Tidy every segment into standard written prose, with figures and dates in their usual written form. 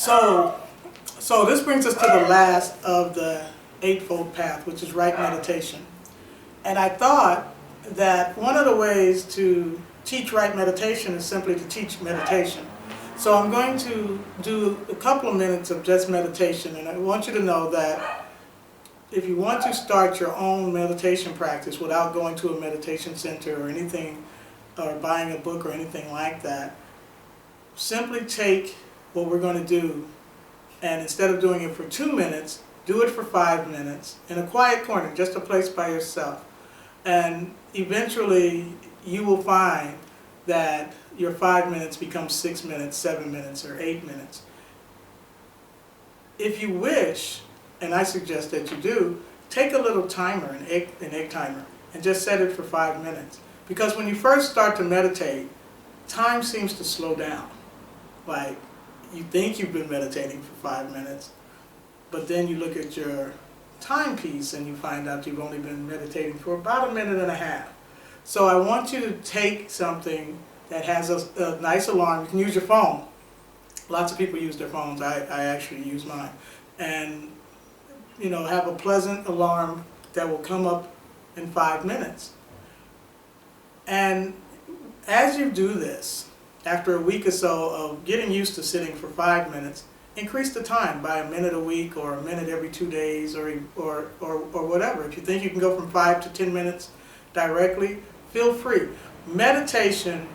So, so this brings us to the last of the Eightfold Path, which is right meditation. And I thought that one of the ways to teach right meditation is simply to teach meditation. So I'm going to do a couple of minutes of just meditation, and I want you to know that if you want to start your own meditation practice without going to a meditation center or anything, or buying a book or anything like that, simply take what we're going to do, and instead of doing it for 2 minutes, do it for 5 minutes in a quiet corner, just a place by yourself. And eventually you will find that your 5 minutes becomes 6 minutes, 7 minutes, or 8 minutes. If you wish, and I suggest that you do, take a little timer, an egg timer, and just set it for 5 minutes. Because when you first start to meditate, time seems to slow down. Like, you think you've been meditating for 5 minutes, but then you look at your timepiece and you find out you've only been meditating for about 1.5 minutes. So I want you to take something that has a nice alarm. You can use your phone. Lots of people use their phones. I actually use mine. And, you know, have a pleasant alarm that will come up in 5 minutes. And as you do this, after a week or so of getting used to sitting for 5 minutes, increase the time by 1 minute a week or 1 minute every 2 days or whatever. If you think you can go from 5 to 10 minutes directly, feel free. Meditation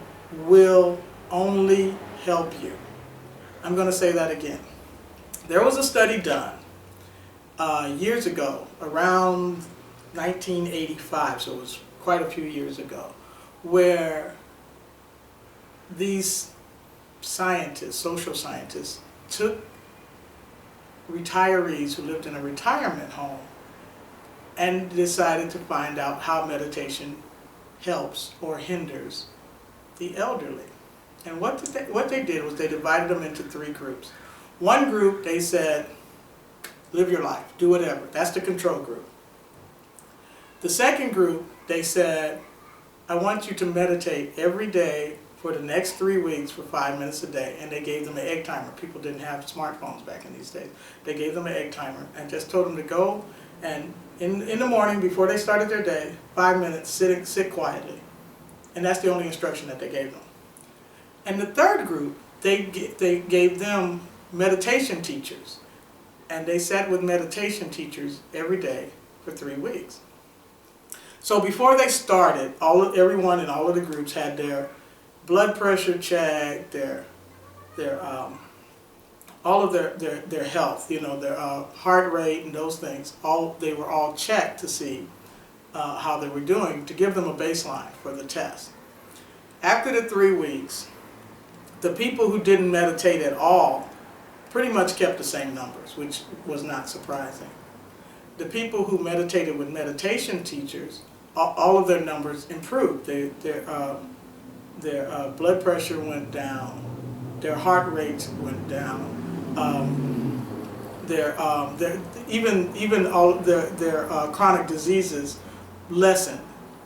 will only help you. I'm going to say that again. There was a study done years ago, around 1985, so it was quite a few years ago, where these scientists, social scientists, took retirees who lived in a retirement home and decided to find out how meditation helps or hinders the elderly. And what they did was they divided them into 3 groups. One group, they said, live your life, do whatever. That's the control group. The second group, they said, I want you to meditate every day for the next 3 weeks for 5 minutes a day. And they gave them an egg timer. People didn't have smartphones back in these days. They gave them an egg timer and just told them to go and in the morning before they started their day, 5 minutes, sit quietly. And that's the only instruction that they gave them. And the third group, they gave them meditation teachers. And they sat with meditation teachers every day for 3 weeks. So before they started, everyone in all of the groups had their blood pressure checked, all of their health, you know, their heart rate and those things. They were all checked to see how they were doing, to give them a baseline for the test. After the 3 weeks, the people who didn't meditate at all pretty much kept the same numbers, which was not surprising. The people who meditated with meditation teachers, all of their numbers improved. Their blood pressure went down, their heart rates went down, even all of their chronic diseases lessened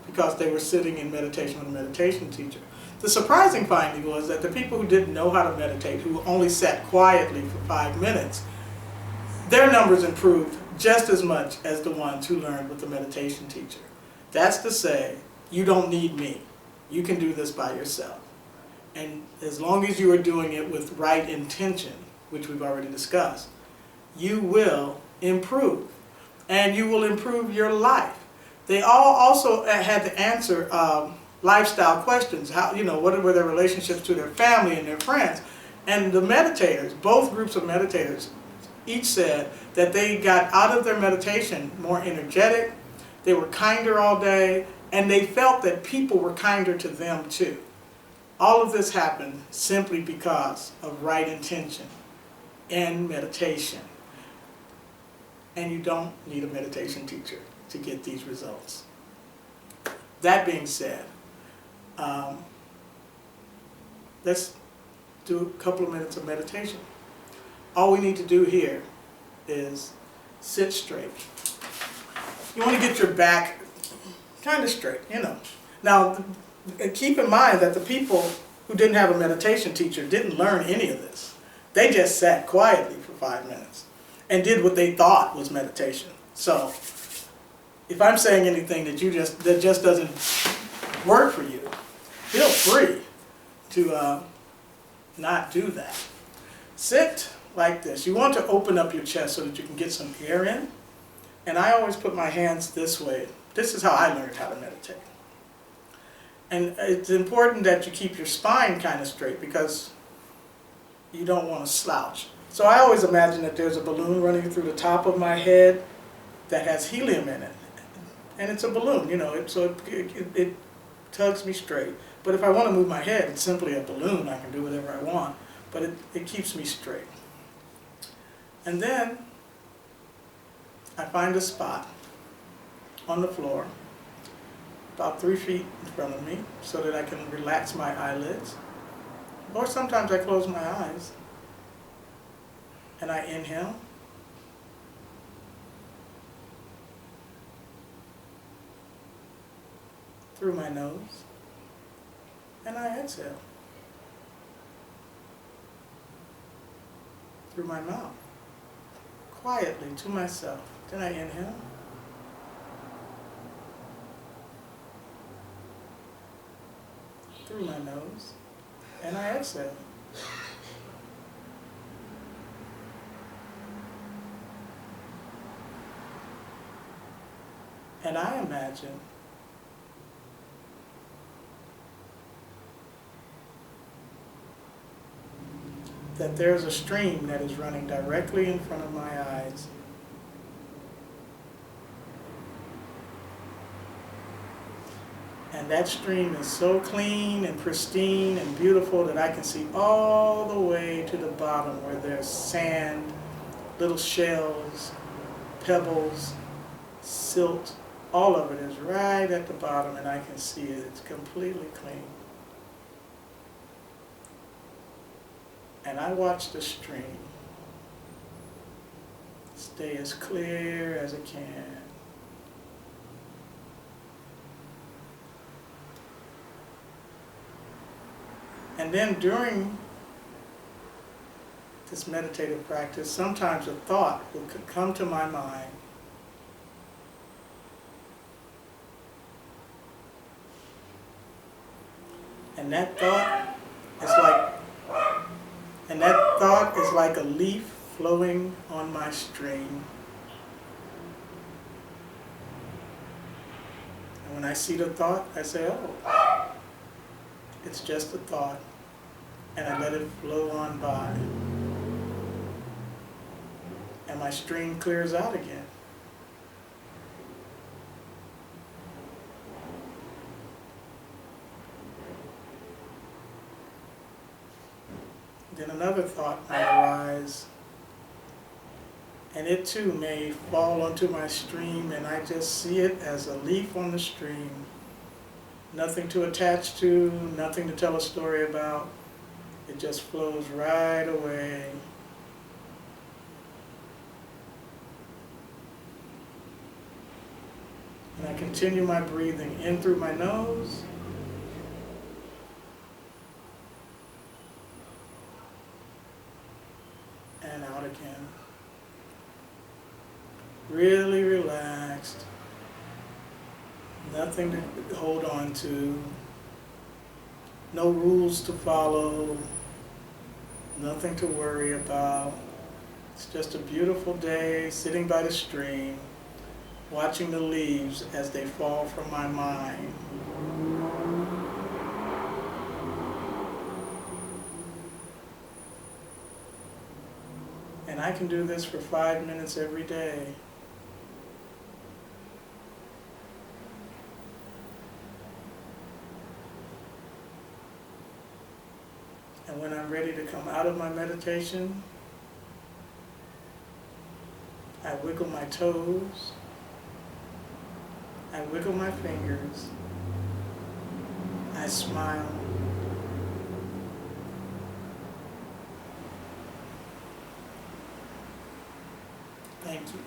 because they were sitting in meditation with a meditation teacher. The surprising finding was that the people who didn't know how to meditate, who only sat quietly for 5 minutes, their numbers improved just as much as the ones who learned with the meditation teacher. That's to say, you don't need me. You can do this by yourself. And as long as you are doing it with right intention, which we've already discussed, you will improve. And you will improve your life. They all also had to answer lifestyle questions. How, you know, what were their relationships to their family and their friends? And the meditators, both groups of meditators, each said that they got out of their meditation more energetic, they were kinder all day, and they felt that people were kinder to them too. All of this happened simply because of right intention and meditation. And you don't need a meditation teacher to get these results. That being said, let's do a couple of minutes of meditation. All we need to do here is sit straight. You want to get your back kind of straight, you know. Now, keep in mind that the people who didn't have a meditation teacher didn't learn any of this. They just sat quietly for 5 minutes and did what they thought was meditation. So if I'm saying anything that just doesn't work for you, feel free to not do that. Sit like this. You want to open up your chest so that you can get some air in. And I always put my hands this way. This is how I learned how to meditate. And it's important that you keep your spine kind of straight because you don't want to slouch. So I always imagine that there's a balloon running through the top of my head that has helium in it. And it's a balloon, you know, so it tugs me straight. But if I want to move my head, it's simply a balloon. I can do whatever I want. But it keeps me straight. And then I find a spot on the floor about 3 feet in front of me so that I can relax my eyelids. Or sometimes I close my eyes and I inhale. Through my nose, and I exhale through my mouth, quietly to myself. Then I inhale, through my nose, and I exhale. And I imagine that there's a stream that is running directly in front of my eyes. And that stream is so clean and pristine and beautiful that I can see all the way to the bottom where there's sand, little shells, pebbles, silt. All of it is right at the bottom and I can see it. It's completely clean. And I watch the stream stay as clear as it can. And then during this meditative practice, sometimes a thought will come to my mind. And that thought is like a leaf flowing on my stream. And when I see the thought, I say, oh, it's just a thought. And I let it flow on by. And my stream clears out again. Then another thought might arise, and it too may fall onto my stream, and I just see it as a leaf on the stream. Nothing to attach to, nothing to tell a story about. It just flows right away. And I continue my breathing in through my nose, and out again. Really relaxed. Nothing to hold on to. No rules to follow. Nothing to worry about. It's just a beautiful day sitting by the stream, watching the leaves as they fall from my mind. And I can do this for 5 minutes every day. And when I'm ready to come out of my meditation, I wiggle my toes, I wiggle my fingers, I smile. Thank you.